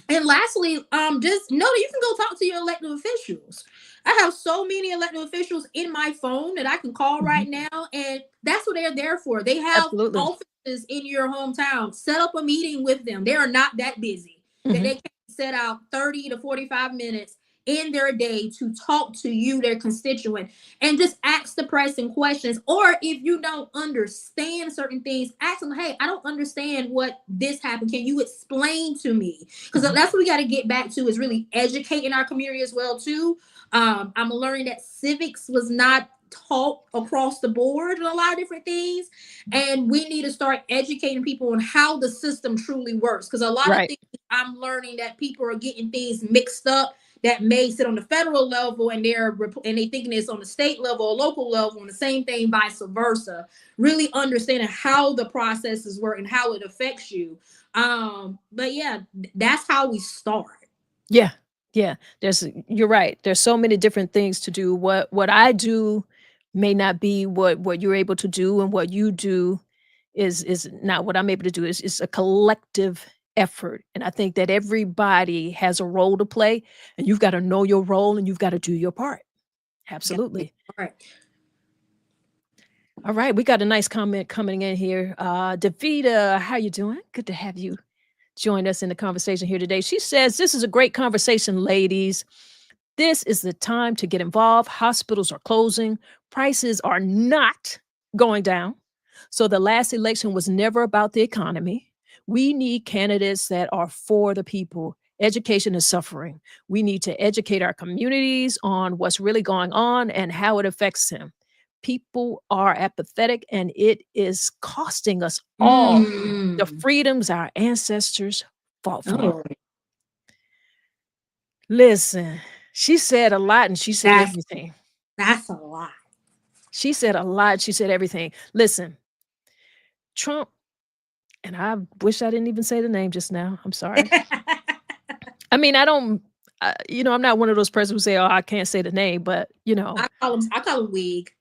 And lastly, just know that you can go talk to your elected officials. I have so many elected officials in my phone that I can call Mhm. right now, and that's what they're there for. They have Absolutely. offices in your hometown. Set up a meeting with them. They are not that busy that Mhm. they can set out 30 to 45 minutes in their day to talk to you, their constituent, and just ask the pressing questions. Or if you don't understand certain things, ask them, hey, I don't understand what this happened. Can you explain to me? Because Mhm. that's what we got to get back to, is really educating our community as well too. I'm learning that civics was not taught across the board in a lot of different things, and we need to start educating people on how the system truly works, because a lot of Right. things I'm learning that people are getting things mixed up that may sit on the federal level, and they thinking it's on the state level or local level, and the same thing vice versa. Really understanding how the processes work and how it affects you. But yeah, that's how we start. Yeah. Yeah. You're right. There's so many different things to do. What I do may not be what you're able to do, and what you do is not what I'm able to do. It's a collective effort. And I think that everybody has a role to play, and you've got to know your role, and you've got to do your part. Yeah. Absolutely. All right. All right, we got a nice comment coming in here. Davita, how you doing? Good to have you join us in the conversation here today. She says, "This is a great conversation, ladies. This is the time to get involved. Hospitals are closing, prices are not going down. So the last election was never about the economy. We need candidates that are for the people. Education is suffering. We need to educate our communities on what's really going on and how it affects them. People are apathetic, and it is costing us all the Mm. freedoms our ancestors fought for." Oh, Listen, she said a lot, and she said that's everything. that's a lot. She said a lot, she said everything. Listen, Trump, and I wish I didn't even say the name just now, I'm sorry. I mean, I don't I'm not one of those persons who say, "Oh, I can't say the name," but, I call him wig,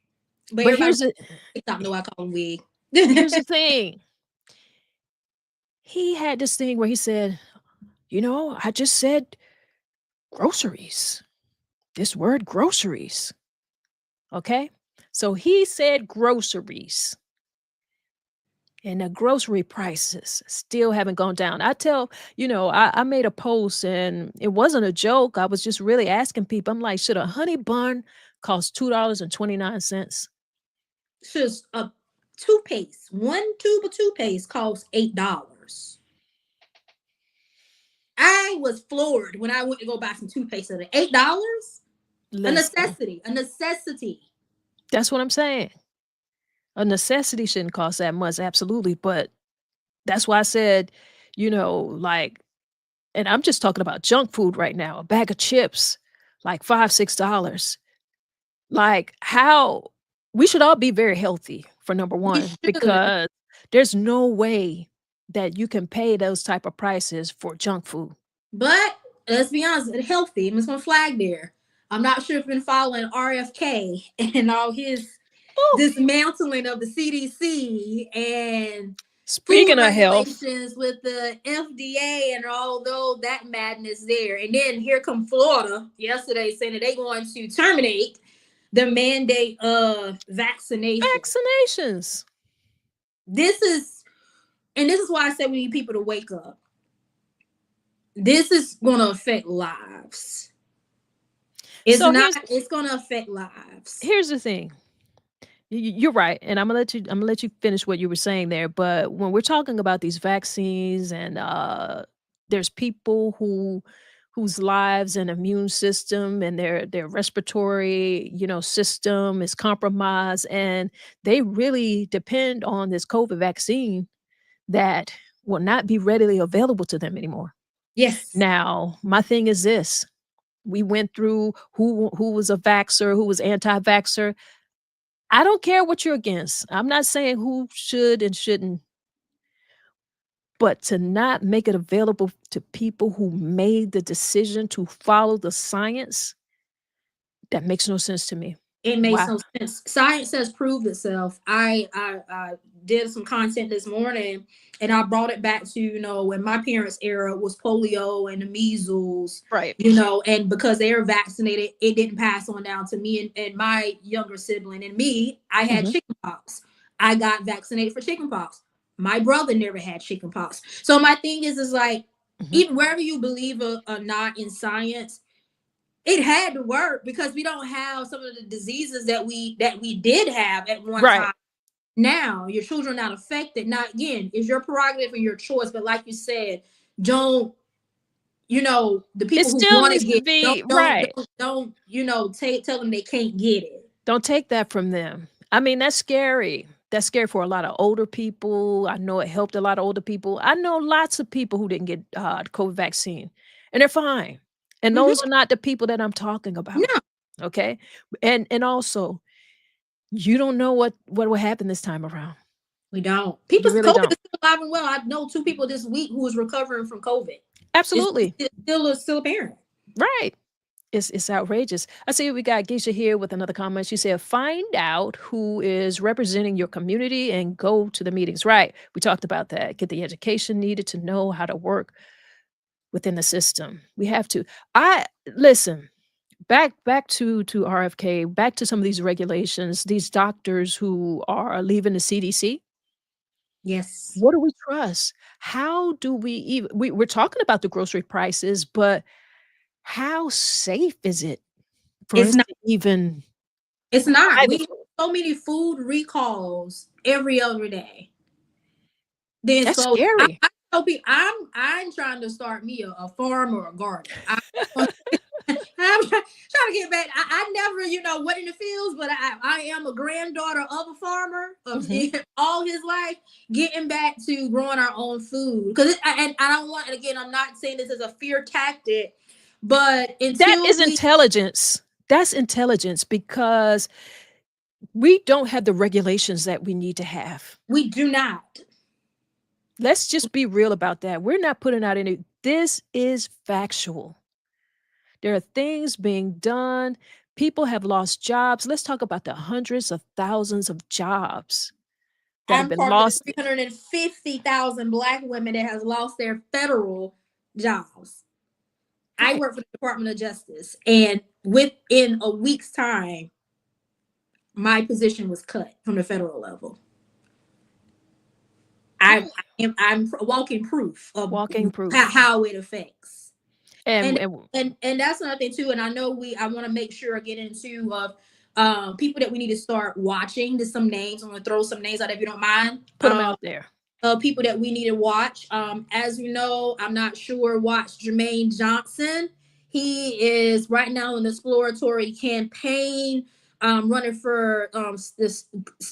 but but everybody on TikTok know I call him wig. here's the thing. He had this thing where he said, "I just said groceries. This word groceries." Okay? So he said groceries. And the grocery prices still haven't gone down. I made a post, and it wasn't a joke. I was just really asking people. I'm like, should a honey bun cost $2.29? Just a toothpaste. One tube of toothpaste costs $8. I was floored when I went to go buy some toothpaste at $8. A Listen, necessity. A necessity. that's what I'm saying. A necessity shouldn't cost that much, absolutely. But that's why I said, like, and I'm just talking about junk food right now. A bag of chips, like $5, $6. Like, how we should all be very healthy, for number We 1, should. because there's no way that you can pay those type of prices for junk food. But let's be honest, it's healthy. I'm just gonna flag there. I'm not sure if you've been following RFK and all his Oh, dismantling of the CDC and food speaking of health, regulations with the FDA and although that madness there. And then here come Florida yesterday saying that they're going to terminate the mandate of vaccination. vaccinations. This is this is why I said we need people to wake up. This is gonna affect lives. It's So not, here's it's gonna affect lives. here's the thing. You're right, and I'm gonna let you finish what you were saying there. But when we're talking about these vaccines, and there's people whose lives and immune system and their respiratory system is compromised, and they really depend on this COVID vaccine that will not be readily available to them anymore. Yes. Now, my thing is this: we went through who was a vaxxer, who was anti-vaxxer. I don't care what you're against. I'm not saying who should and shouldn't But to not make it available to people who made the decision to follow the science, that makes no sense to me. It makes Wow. no sense. Science has proved itself. I did some content this morning, and I brought it back to, when my parents' era was polio and the measles, Right. and because they were vaccinated, it didn't pass on down to me and my younger sibling and me. I had Mhm. chickenpox. I got vaccinated for chickenpox. My brother never had chickenpox. So my thing is like, Mhm. even wherever you believe or not in science, it had to work because we don't have some of the diseases that we did have at one Right. time. Now your children are not affected. Now again, it's your prerogative and your choice, but like you said, don't, the It people who still want to needs to get, be right. don't tell them they can't get it. Don't take that from them. I mean, that's scary. That's scary for a lot of older people. I know it helped a lot of older people. I know lots of people who didn't get the COVID vaccine, and they're fine. And Mhm. those are not the people that I'm talking about. No, Okay, and also, you don't know what will happen this time around. we don't. People, You really COVID don't. is still alive and well. I know two people this week who is recovering from COVID. It's, Absolutely it's still apparent. right. It's outrageous. I see we got Geisha here with another comment. She said, "Find out who is representing your community and go to the meetings." Right. We talked about that. Get the education needed to know how to work within the system. We have to. I listen. Back to RFK. Back to some of these regulations. These doctors who are leaving the CDC. Yes, What do we trust? How do we even? We're talking about the grocery prices, but how safe is it for it's us not. to even It's buy not. the We have food? so many food recalls every other day. Then That's so scary. I tell people I'm trying to start me a farm or a garden. I'm trying to get back. I never, went in the fields, but I am a granddaughter of a farmer of Mhm. all his life, getting back to growing our own food. Because and I don't want, and again, I'm not saying this as a fear tactic, but That until is we intelligence. That's intelligence because we don't have the regulations that we need to have. we do not. Let's just be real about that. We're not putting out any this is factual. There are things being done. People have lost jobs. Let's talk about the hundreds of thousands of jobs that have I'm been part of the lost. 350,000 Black women that has lost their federal jobs. I Right. work for the Department of Justice, and within a week's time, my position was cut from the federal level. I, Right. I'm walking proof of Walking proof. how it affects, And and and and that's another thing too. And I know I want to make sure I get into of people that we need to start watching. There's some names. I'm going to throw some names out if you don't mind. put them out there. People that we need to watch. As you know, I'm not sure. Watch Jermaine Johnson. He is right now in the exploratory campaign, running for this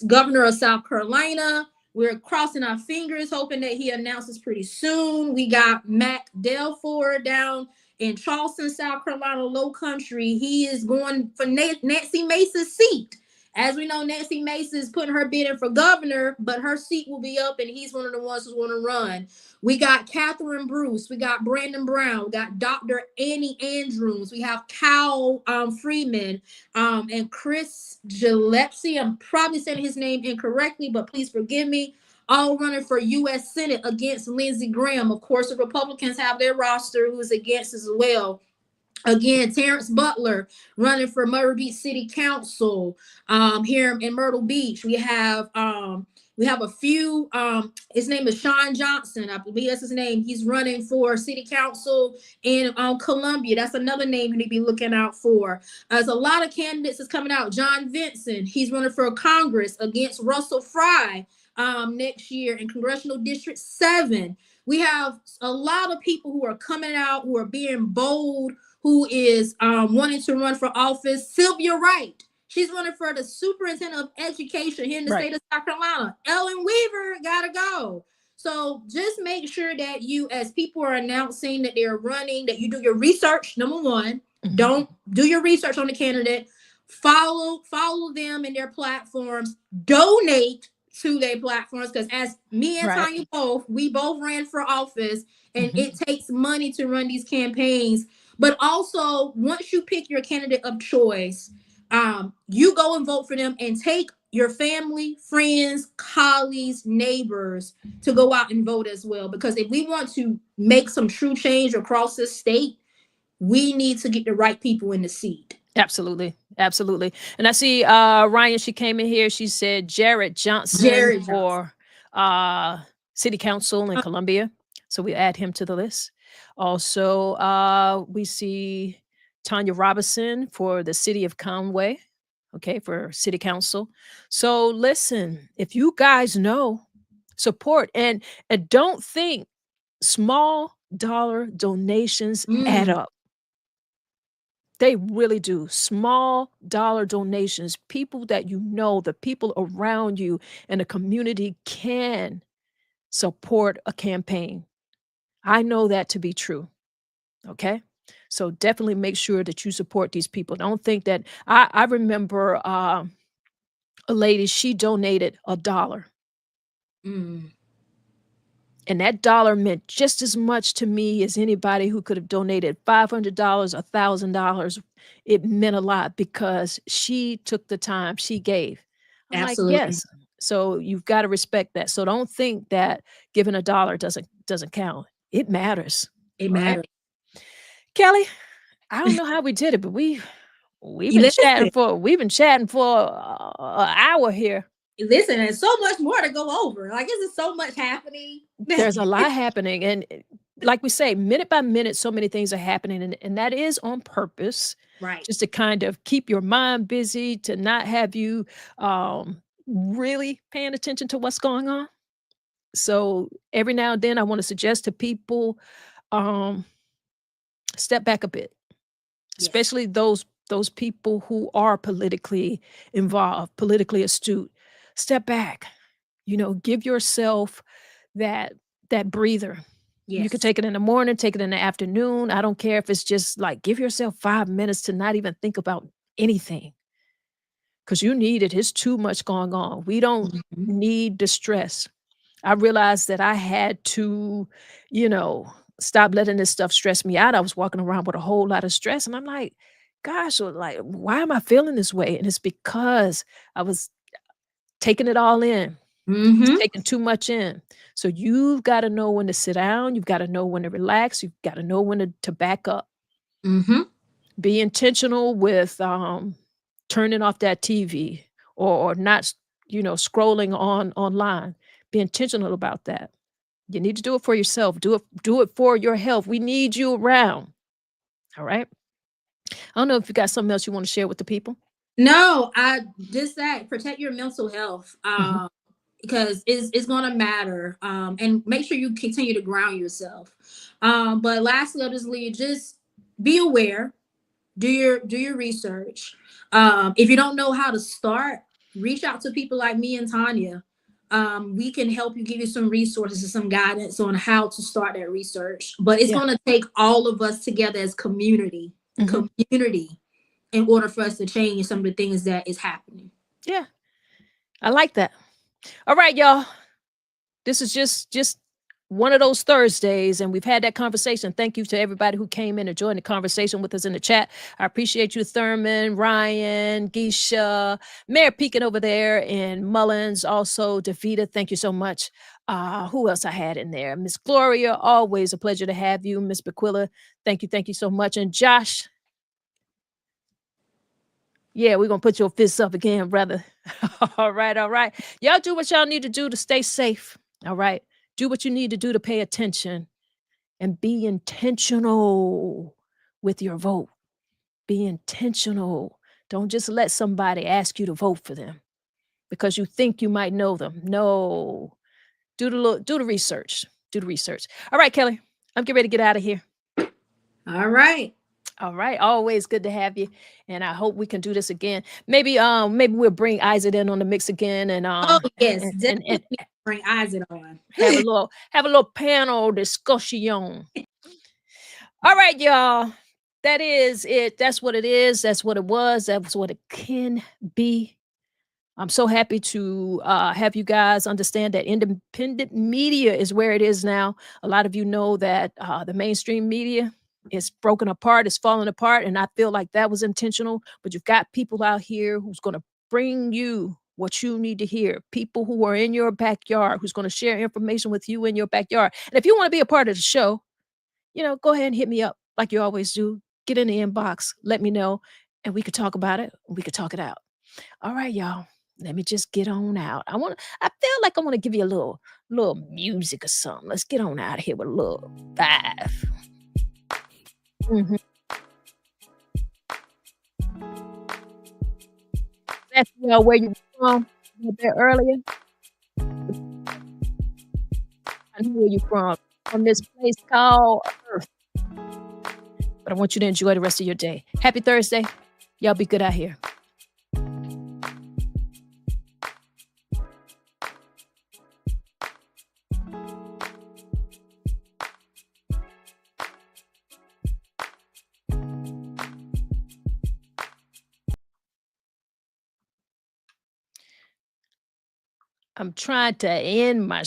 governor of South Carolina. We're crossing our fingers, hoping that he announces pretty soon. We got Mac Delford down in Charleston, South Carolina, Low Country. He is going for Nancy Mace's seat. As we know, Nancy Mace is putting her bid in for governor, but her seat will be up, and he's one of the ones who's going to run. We got Catherine Bruce. We got Brandon Brown. We got Dr. Annie Andrews. We have Cal Freeman and Chris Gillespie. I'm probably saying his name incorrectly, but please forgive me. All running for U.S. Senate against Lindsey Graham. Of course, the Republicans have their roster who is against as well. Again, Terrence Butler running for Myrtle Beach City Council. Here in Myrtle Beach, we have a few. His name is Sean Johnson. I believe that's his name. He's running for City Council in Columbia. That's another name you need to be looking out for. There's a lot of candidates that's coming out. John Vincent, he's running for Congress against Russell Fry next year in Congressional District 7. We have a lot of people who are coming out, who are being bold, who is wanting to run for office. Sylvia Wright, she's running for the superintendent of education here in the Right. state of South Carolina. Ellen Weaver gotta go. So just make sure that you, as people are announcing that they're running, that you do your research. Number one, Mhm. don't do your research on the candidate. Follow them in their platforms. Donate to their platforms, because as me and Right. Tanya we both ran for office, and Mhm. it takes money to run these campaigns. But also, once you pick your candidate of choice, you go and vote for them, and take your family, friends, colleagues, neighbors to go out and vote as well. Because if we want to make some true change across this state, we need to get the right people in the seat. Absolutely. Absolutely. And I see Ryan, she came in here. She said Jared Johnson Jared Johnson. for uh city council in Columbia. So we add him to the list. Also, we see Tanya Robinson for the city of Conway. Okay, for city council. So listen, if you guys know, support and don't think small dollar donations add Mm, up. They really do. Small dollar donations, people that you know, the people around you in the community can support a campaign. I know that to be true. Okay. So definitely make sure that you support these people. Don't think that I remember a lady, she donated $1. mm. And that dollar meant just as much to me as anybody who could have donated $500, $1,000. It meant a lot because she took the time, she gave. I'm like, Absolutely. yes. So you've got to respect that. So don't think that giving $1 doesn't count. It matters. It All right. matters. Kelly, I don't know how we did it, but we've You been listen, chatting for an hour here. listen, there's so much more to go over. Like, this is so much happening. There's a lot happening, and like we say, minute by minute, so many things are happening, and that is on purpose, Right. just to kind of keep your mind busy, to not have you, really paying attention to what's going on. So, every now and then, I wanna suggest to people, um, step back a bit, Yes. especially those people who are politically involved, politically astute. Step back, give yourself that breather. You could Yes. take it in the morning, take it in the afternoon. I don't care if it's just like give yourself 5 minutes to not even think about anything because you need it. It's too much going on. We don't Mhm. need the stress. I realized that I had to, you know, stop letting this stuff stress me out. I was walking around with a whole lot of stress, and I'm like, gosh, like, why am I feeling this way? And it's because I was taking it all in. It's Mhm. taking too much in. So you've gotta know when to sit down, you've gotta know when to relax, you've gotta know when to back up. Mhm. Be intentional with, turning off that TV or not, scrolling online. Be intentional about that. You need to do it for yourself. Do it for your health. We need you around. All right? I don't know if you got something else you wanna share with the people? No, I just that protect your mental health. Mhm. Because it's gonna matter. And make sure you continue to ground yourself. But lastly, I'll just leave. Just be aware. Do your research. If you don't know how to start, reach out to people like me and Tanya. We can help you, give you some resources and some guidance on how to start that research. But it's Yeah. going to take all of us together as Mhm. community, in order for us to change some of the things that is happening. Yeah. I like that. All right, y'all. This is just one of those Thursdays, and we've had that conversation. Thank you to everybody who came in and joined the conversation with us in the chat. I appreciate you, Thurman, Ryan, Geisha, Mayor Pekin over there, and Mullins, also Davita. Thank you so much. Who else I had in there? Miss Gloria, always a pleasure to have you. Miss Bequilla, thank you so much. And Josh, yeah, we're gonna put your fists up again, brother. All right, all right. Y'all do what y'all need to do to stay safe. All right. Do what you need to do to pay attention and be intentional with your vote. Be intentional. Don't just let somebody ask you to vote for them because you think you might know them. No. Do the research. Do the research. All right, Kelly. I'm getting ready to get out of here. All right. All right, always good to have you, and I hope we can do this again. Maybe we'll bring Isaac in on the mix again, and Oh yes, and definitely need to bring Isaac on. have a little panel discussion. All right, y'all. That is it. That's what it is. That's what it was. That's what it can be. I'm so happy to have you guys understand that independent media is where it is now. A lot of you know that the mainstream media is broken apart, it's falling apart, and I feel like that was intentional. But you've got people out here who's going to bring you what you need to hear. People who are in your backyard, who's going to share information with you in your backyard. And if you want to be a part of the show, go ahead and hit me up like you always do. Get in the inbox, let me know, and we could talk about it. We could talk it out. All right, y'all. Let me just get on out. I feel like I want to give you a little music or something. Let's get on out of here with a little vibe. Mhm. That's where you from a little bit earlier. I know where you from this place called Earth. But I want you to enjoy the rest of your day. Happy Thursday. Y'all be good out here. I'm trying to end my